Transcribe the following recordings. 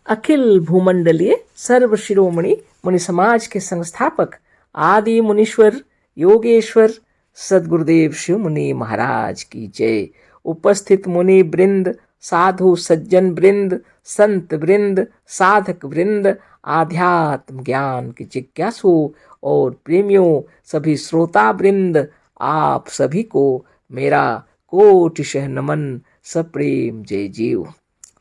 अखिल भूमंडलीय सर्व शिरोमणि मुनि समाज के संस्थापक आदि मुनीश्वर योगेश्वर सदगुरुदेव शिव मुनि महाराज की जय। उपस्थित मुनि वृंद, साधु सज्जन वृंद, संत वृंद, साधक वृंद, आध्यात्म ज्ञान के जिज्ञासु और प्रेमियों, सभी श्रोता वृंद, आप सभी को मेरा कोटिशः नमन, सप्रेम जय जीव।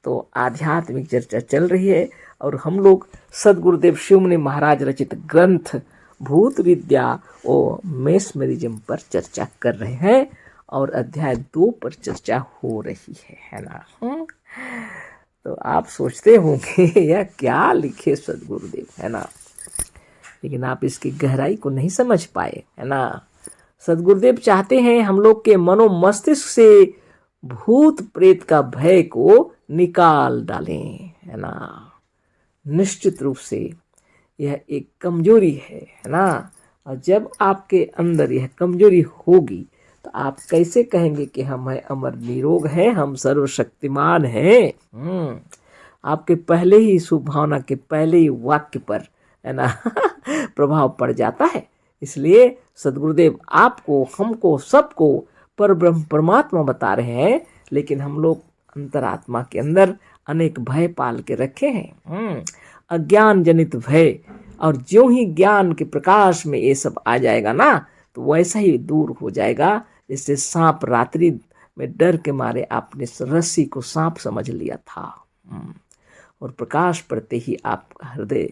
तो आध्यात्मिक चर्चा चल रही है और हम लोग सदगुरुदेव शिव मुनि महाराज रचित ग्रंथ भूत विद्या और मेस्मरिज्म पर चर्चा कर रहे हैं और अध्याय 2 पर चर्चा हो रही है ना। तो आप सोचते होंगे यह क्या लिखे सदगुरुदेव, है ना, लेकिन आप इसकी गहराई को नहीं समझ पाए, है ना। सदगुरुदेव चाहते हैं हम लोग के मनो मस्तिष्क से भूत प्रेत का भय को निकाल डालें, है ना। निश्चित रूप से यह एक कमजोरी है ना। और जब आपके अंदर यह कमजोरी होगी तो आप कैसे कहेंगे कि हम है अमर निरोग हैं, हम सर्वशक्तिमान हैं। आपके पहले ही शुभ भावना के पहले ही वाक्य पर, है ना, प्रभाव पड़ जाता है। इसलिए सदगुरुदेव आपको, हमको, सबको पर ब्रह्म परमात्मा बता रहे हैं, लेकिन हम लोग अंतरात्मा के अंदर अनेक भय पाल के रखे हैं, अज्ञान जनित भय। और ज्यों ही ज्ञान के प्रकाश में ये सब आ जाएगा ना, तो वैसा ही दूर हो जाएगा जैसे सांप रात्रि में डर के मारे आपने रस्सी को सांप समझ लिया था, और प्रकाश पड़ते ही आपका हृदय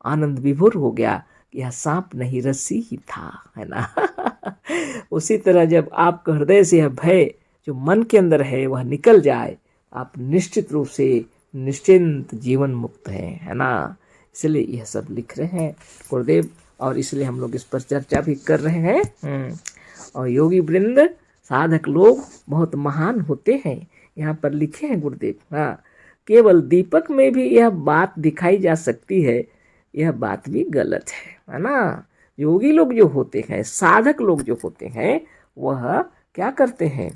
आनंद विभोर हो गया कि यह सांप नहीं रस्सी ही था, है ना। उसी तरह जब आपके हृदय से यह भय जो मन के अंदर है वह निकल जाए, आप निश्चित रूप से निश्चिंत जीवन मुक्त हैं, है ना। इसलिए यह सब लिख रहे हैं गुरुदेव, और इसलिए हम लोग इस पर चर्चा भी कर रहे हैं। और योगी वृंद, साधक लोग बहुत महान होते हैं, यहाँ पर लिखे हैं गुरुदेव। हाँ, केवल दीपक में भी यह बात दिखाई जा सकती है, यह बात भी गलत है ना। योगी लोग जो होते हैं, साधक लोग जो होते हैं, वह क्या करते हैं,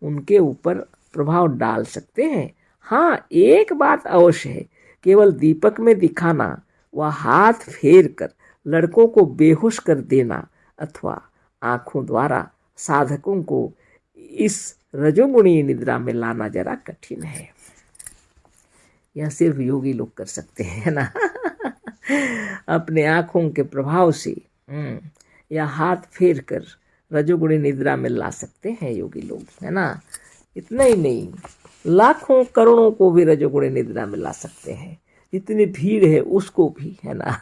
उनके ऊपर प्रभाव डाल सकते हैं। हाँ, एक बात अवश्य है, केवल दीपक में दिखाना व हाथ फेर कर लड़कों को बेहोश कर देना अथवा आंखों द्वारा साधकों को इस रजोगुणी निद्रा में लाना जरा कठिन है। यह सिर्फ योगी लोग कर सकते हैं ना। अपने आंखों के प्रभाव से या हाथ फेर कर रजोगुणी निद्रा में ला सकते हैं योगी लोग, है ना। इतना ही नहीं, लाखों करोड़ों को भी रजोगुणी निद्रा में ला सकते हैं, जितनी भीड़ है उसको भी, है ना।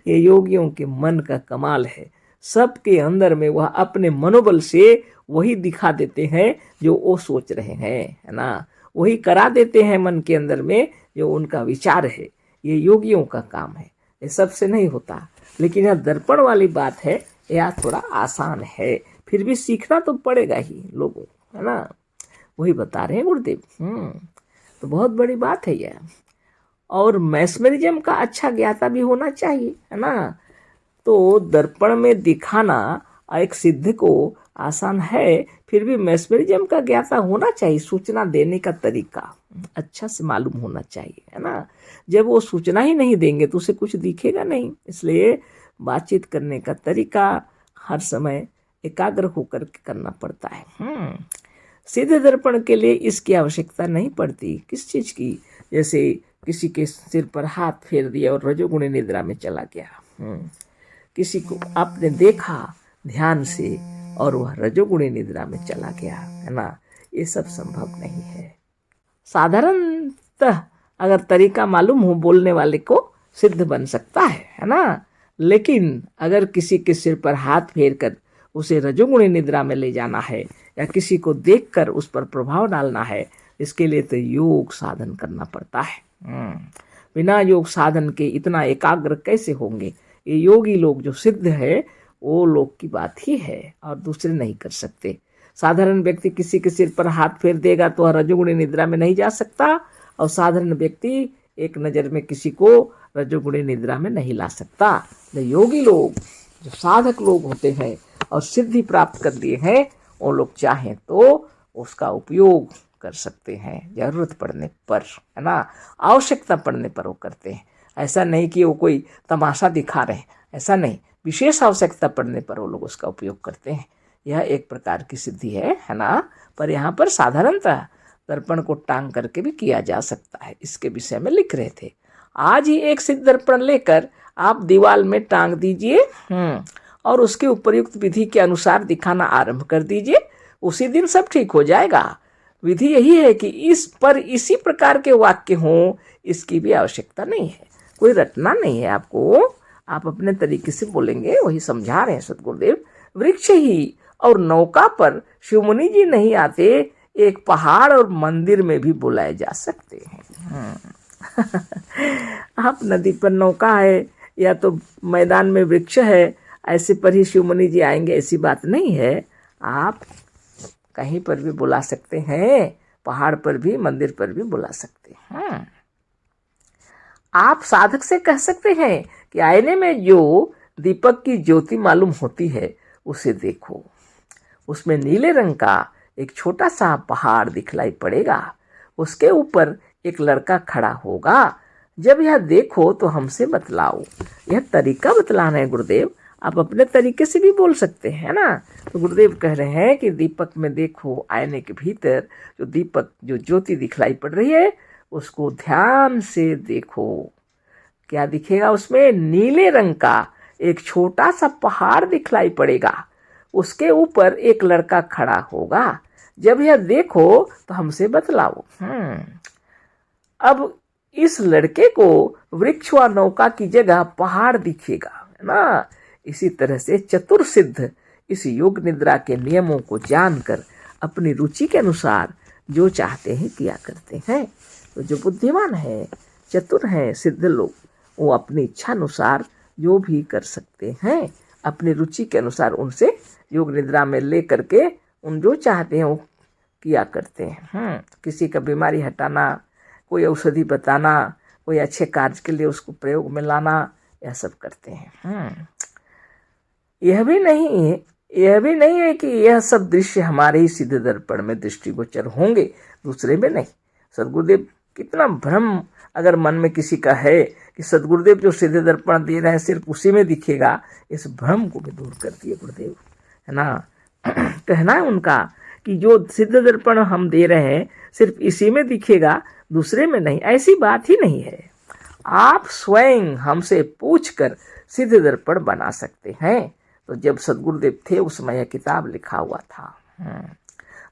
ये योगियों के मन का कमाल है। सबके अंदर में वह अपने मनोबल से वही दिखा देते हैं जो वो सोच रहे हैं, है ना। वही करा देते हैं मन के अंदर में जो उनका विचार है। ये योगियों का काम है, ये सबसे नहीं होता। लेकिन यह दर्पण वाली बात है, यह थोड़ा आसान है, फिर भी सीखना तो पड़ेगा ही लोगों, है ना। वही बता रहे हैं गुरुदेव। तो बहुत बड़ी बात है यह। और मैस्मरिज्म का अच्छा ज्ञाता भी होना चाहिए, है ना। तो दर्पण में दिखाना एक सिद्ध को आसान है, फिर भी मैस्मरिज्म का ज्ञाता होना चाहिए। सूचना देने का तरीका अच्छा से मालूम होना चाहिए, है ना। जब वो सूचना ही नहीं देंगे तो उसे कुछ दिखेगा नहीं। इसलिए बातचीत करने का तरीका हर समय एकाग्र होकर के करना पड़ता है। सीधे दर्पण के लिए इसकी आवश्यकता नहीं पड़ती। किस चीज़ की? जैसे किसी के सिर पर हाथ फेर दिया और रजोगुणी निद्रा में चला गया। किसी को आपने देखा ध्यान से और वह रजोगुणी निद्रा में चला गया, है ना। ये सब संभव नहीं है। साधारणतः अगर तरीका मालूम हो बोलने वाले को सिद्ध बन सकता है ना। लेकिन अगर किसी के सिर पर हाथ फेर कर उसे रजोगुणी निद्रा में ले जाना है या किसी को देखकर उस पर प्रभाव डालना है, इसके लिए तो योग साधन करना पड़ता है। बिना योग साधन के इतना एकाग्र कैसे होंगे? ये योगी लोग जो सिद्ध है वो लोग की बात ही है और दूसरे नहीं कर सकते। साधारण व्यक्ति किसी के सिर पर हाथ फेर देगा तो रजोगुणी निद्रा में नहीं जा सकता, और साधारण व्यक्ति एक नज़र में किसी को रजोगुणी निद्रा में नहीं ला सकता। जो योगी लोग, जो साधक लोग होते हैं और सिद्धि प्राप्त कर लिए हैं, वो लोग चाहें तो उसका उपयोग कर सकते हैं, जरूरत पड़ने पर, है ना, आवश्यकता पड़ने पर वो करते हैं। ऐसा नहीं कि वो कोई तमाशा दिखा रहे हैं, ऐसा नहीं, विशेष आवश्यकता पड़ने पर वो लोग उसका उपयोग करते हैं। यह एक प्रकार की सिद्धि है ना। पर यहाँ पर साधारणतः दर्पण को टांग करके भी किया जा सकता है, इसके विषय में लिख रहे थे। आज ही एक सिद्ध दर्पण लेकर आप दीवार में टांग दीजिए और उसके उपयुक्त विधि के अनुसार दिखाना आरंभ कर दीजिए, उसी दिन सब ठीक हो जाएगा। विधि यही है कि इस पर इसी प्रकार के वाक्य हों, इसकी भी आवश्यकता नहीं है, कोई रटना नहीं है आपको, आप अपने तरीके से बोलेंगे, वही समझा रहे हैं सद्गुरुदेव। वृक्ष ही और नौका पर शिवमुनि जी नहीं आते, एक पहाड़ और मंदिर में भी बुलाए जा सकते हैं। आप नदी पर नौका है या तो मैदान में वृक्ष है, ऐसे पर ही शिवमुनि जी आएंगे, ऐसी बात नहीं है। आप कहीं पर भी बुला सकते हैं, पहाड़ पर भी, मंदिर पर भी बुला सकते हैं। आप साधक से कह सकते हैं कि आईने में जो दीपक की ज्योति मालूम होती है उसे देखो, उसमें नीले रंग का एक छोटा सा पहाड़ दिखलाई पड़ेगा, उसके ऊपर एक लड़का खड़ा होगा, जब यह देखो तो हमसे बतलाओ। यह तरीका बतलाना है गुरुदेव, आप अपने तरीके से भी बोल सकते हैं ना। तो गुरुदेव कह रहे हैं कि दीपक में देखो, आईने के भीतर जो दीपक, जो ज्योति दिखलाई पड़ रही है, उसको ध्यान से देखो। क्या दिखेगा उसमें? नीले रंग का एक छोटा सा पहाड़ दिखलाई पड़ेगा, उसके ऊपर एक लड़का खड़ा होगा, जब यह देखो तो हमसे बतलाओ। अब इस लड़के को वृक्ष व नौका की जगह पहाड़ दिखेगा, है ना। इसी तरह से चतुर सिद्ध इस योग निद्रा के नियमों को जानकर अपनी रुचि के अनुसार जो चाहते हैं किया करते हैं। तो जो बुद्धिमान है, चतुर हैं सिद्ध लोग, वो अपनी इच्छा अनुसार जो भी कर सकते हैं, अपनी रुचि के अनुसार उनसे योग निद्रा में ले करके उन जो चाहते हैं वो किया करते हैं। किसी का बीमारी हटाना, कोई औषधि बताना, कोई अच्छे कार्य के लिए उसको प्रयोग में लाना, यह सब करते हैं। यह भी नहीं है कि यह सब दृश्य हमारे ही सिद्ध दर्पण में दृष्टिगोचर होंगे, दूसरे में नहीं। सद्गुरुदेव कितना भ्रम अगर मन में किसी का है कि सद्गुरुदेव जो सिद्ध दर्पण दे रहे हैं सिर्फ उसी में दिखेगा, इस भ्रम को भी दूर कर दिए गुरुदेव, है ना। कहना है उनका कि जो सिद्ध दर्पण हम दे रहे हैं सिर्फ इसी में दिखेगा, दूसरे में नहीं, ऐसी बात ही नहीं है। आप स्वयं हमसे पूछकर सिद्ध दर्पण बना सकते हैं। तो जब सद्गुरुदेव थे उस समय यह किताब लिखा हुआ था,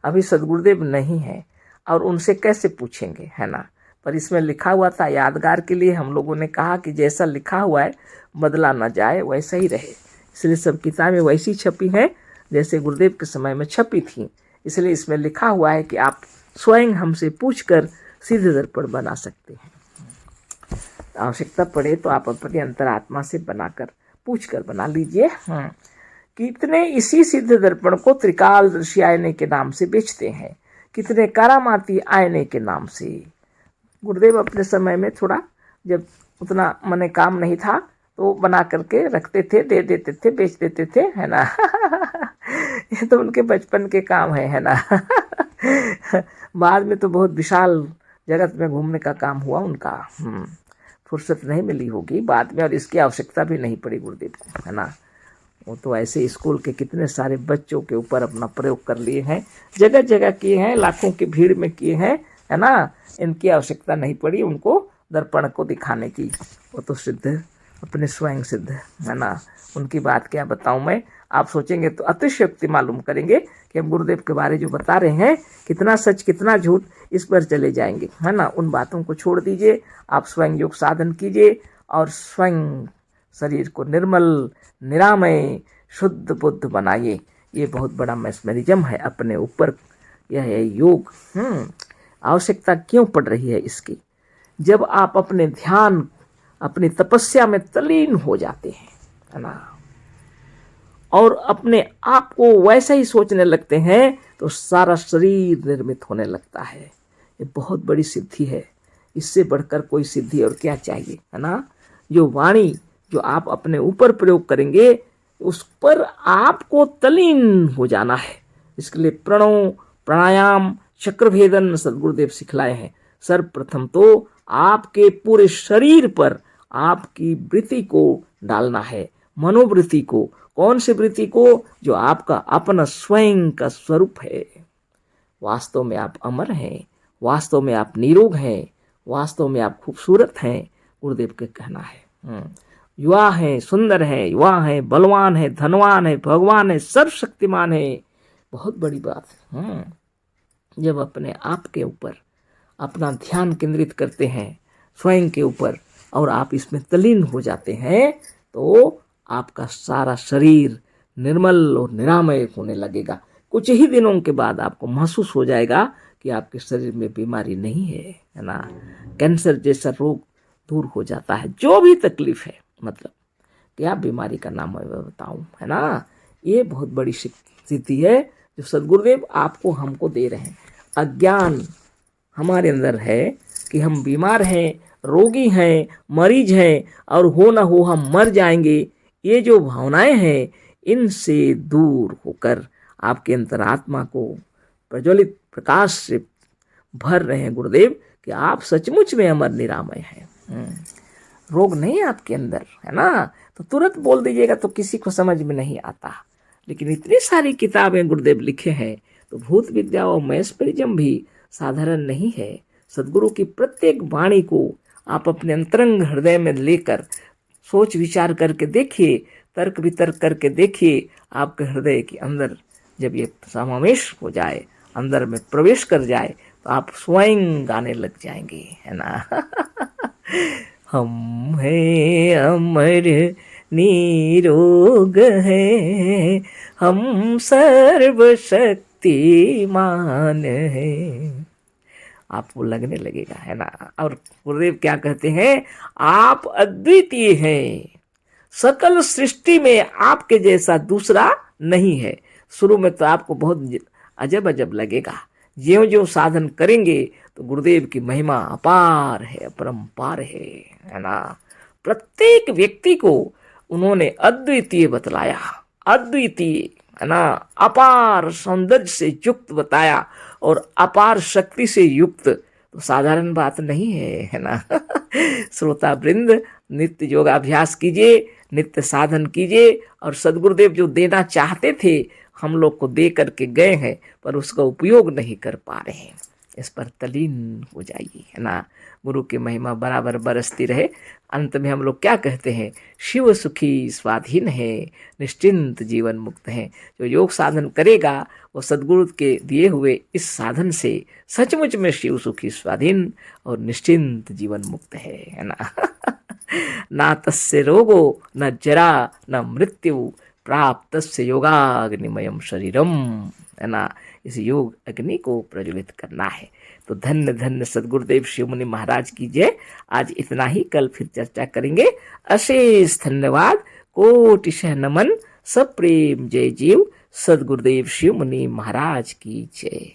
अभी सद्गुरुदेव नहीं है और उनसे कैसे पूछेंगे, है ना। पर इसमें लिखा हुआ था, यादगार के लिए हम लोगों ने कहा कि जैसा लिखा हुआ है बदला ना जाए, वैसा ही रहे, इसलिए सब किताबें वैसी छपी हैं जैसे गुरुदेव के समय में छपी थी। इसलिए इसमें लिखा हुआ है कि आप स्वयं हमसे पूछकर सिद्ध दर्पण बना सकते हैं। आवश्यकता पड़े तो आप अपनी अंतरात्मा से बनाकर पूछकर बना लीजिए। कितने इसी सिद्ध दर्पण को त्रिकालदर्शी आईने के नाम से बेचते हैं, कितने करामाती आईने के नाम से। गुरुदेव अपने समय में थोड़ा जब उतना मने काम नहीं था तो बना करके रखते थे, दे देते थे, बेच देते थे, है ना। ये तो उनके बचपन के काम है ना। बाद में तो बहुत विशाल जगत में घूमने का काम हुआ उनका, फुर्सत नहीं मिली होगी बाद में, और इसकी आवश्यकता भी नहीं पड़ी गुरुदेव को, है ना। वो तो ऐसे स्कूल के कितने सारे बच्चों के ऊपर अपना प्रयोग कर लिए हैं, जगह जगह किए हैं, लाखों की भीड़ में किए हैं, है ना। इनकी आवश्यकता नहीं पड़ी उनको दर्पण को दिखाने की, वो तो सिद्ध अपने स्वयं सिद्ध, है ना। उनकी बात क्या बताऊं मैं, आप सोचेंगे तो अतिशयोक्ति मालूम करेंगे कि हम गुरुदेव के बारे जो बता रहे हैं कितना सच कितना झूठ, इस पर चले जाएंगे, है ना। उन बातों को छोड़ दीजिए, आप स्वयं योग साधन कीजिए और स्वयं शरीर को निर्मल, निरामय, शुद्ध बुद्ध बनाइए। ये बहुत बड़ा मैस्मरिज्म है अपने ऊपर, यह है योग। आवश्यकता क्यों पड़ रही है इसकी? जब आप अपने ध्यान, अपनी तपस्या में तल्लीन हो जाते हैं, है ना, और अपने आप को वैसे ही सोचने लगते हैं तो सारा शरीर निर्मित होने लगता है। ये बहुत बड़ी सिद्धि है, इससे बढ़कर कोई सिद्धि और क्या चाहिए, है ना। जो वाणी जो आप अपने ऊपर प्रयोग करेंगे उस पर आपको तल्लीन हो जाना है। इसके लिए प्रणव, प्राणायाम, चक्रभेदन सदगुरुदेव सिखलाए हैं। सर्वप्रथम तो आपके पूरे शरीर पर आपकी वृत्ति को डालना है, मनोवृत्ति को। कौन सी वृत्ति को? जो आपका अपना स्वयं का स्वरूप है। वास्तव में आप अमर हैं, वास्तव में आप निरोग हैं, वास्तव में आप खूबसूरत हैं, गुरुदेव के कहना है। युवा हैं, सुंदर हैं, युवा हैं, बलवान हैं, धनवान हैं, भगवान हैं, सर्वशक्तिमान हैं। बहुत बड़ी बात है। जब अपने आप के ऊपर अपना ध्यान केंद्रित करते हैं, स्वयं के ऊपर, और आप इसमें तल्लीन हो जाते हैं, तो आपका सारा शरीर निर्मल और निरामय होने लगेगा। कुछ ही दिनों के बाद आपको महसूस हो जाएगा कि आपके शरीर में बीमारी नहीं है ना। कैंसर जैसा रोग दूर हो जाता है। जो भी तकलीफ है, मतलब क्या बीमारी का नाम मैं बताऊं, है ना। ये बहुत बड़ी सिद्धि है जो सदगुरुदेव आपको हमको दे रहे हैं। अज्ञान हमारे अंदर है कि हम बीमार हैं, रोगी हैं, मरीज हैं, और हो ना हो हम मर जाएंगे। ये जो भावनाएं हैं, इनसे दूर होकर आपके अंतरात्मा को प्रज्वलित प्रकाश से भर रहे हैं गुरुदेव कि आप सचमुच में अमर निरामय हैं। रोग नहीं आपके अंदर, है ना। तो तुरंत बोल दीजिएगा तो किसी को समझ में नहीं आता, लेकिन इतनी सारी किताबें गुरुदेव लिखे हैं, तो भूत विद्या और मैस्परिज्म भी साधारण नहीं है। सदगुरु की प्रत्येक वाणी को आप अपने अंतरंग हृदय में लेकर सोच विचार करके देखिए, तर्क वितर्क करके देखिए। आपके हृदय के अंदर जब ये समावेश हो जाए, अंदर में प्रवेश कर जाए, तो आप स्वयं गाने लग जाएंगे, है ना। हम हैं अमर निरोग हैं, हम सर्वशक्तिमान हैं। आपको लगने लगेगा, है ना। और गुरुदेव क्या कहते हैं? आप अद्वितीय हैं, सकल सृष्टि में आपके जैसा दूसरा नहीं है। शुरू में तो आपको बहुत अजब अजब लगेगा। ज्यों ज्यों साधन करेंगे तो गुरुदेव की महिमा अपार है, अपरंपार है ना। प्रत्येक व्यक्ति को उन्होंने अद्वितीय बतलाया, अद्वितीय, है ना, अपार सौंदर्य से युक्त बताया, और अपार शक्ति से युक्त। तो साधारण बात नहीं है ना। श्रोता वृंद, नित्य योगाभ्यास कीजिए, नित्य साधन कीजिए, और सदगुरुदेव जो देना चाहते थे हम लोग को दे करके गए हैं, पर उसका उपयोग नहीं कर पा रहे हैं। इस पर तल्लीन हो जाइए, है ना। गुरु की महिमा बराबर बरसती रहे। अंत में हम लोग क्या कहते हैं? शिव सुखी स्वाधीन है, निश्चिंत जीवन मुक्त है। जो योग साधन करेगा वो सदगुरु के दिए हुए इस साधन से सचमुच में शिव सुखी स्वाधीन और निश्चिंत जीवन मुक्त है ना। ना तस्य रोगो न जरा न मृत्यु, प्राप्तस्य योगाग्निमयम शरीरम, है ना। इस योग अग्नि को प्रज्वलित करना है। तो धन्य धन्य सदगुरुदेव शिव मुनि महाराज की जय। आज इतना ही, कल फिर चर्चा करेंगे। अशेष धन्यवाद, कोटिशः नमन, सब प्रेम, जय जीव। सदगुरुदेव शिव मुनि महाराज की जय।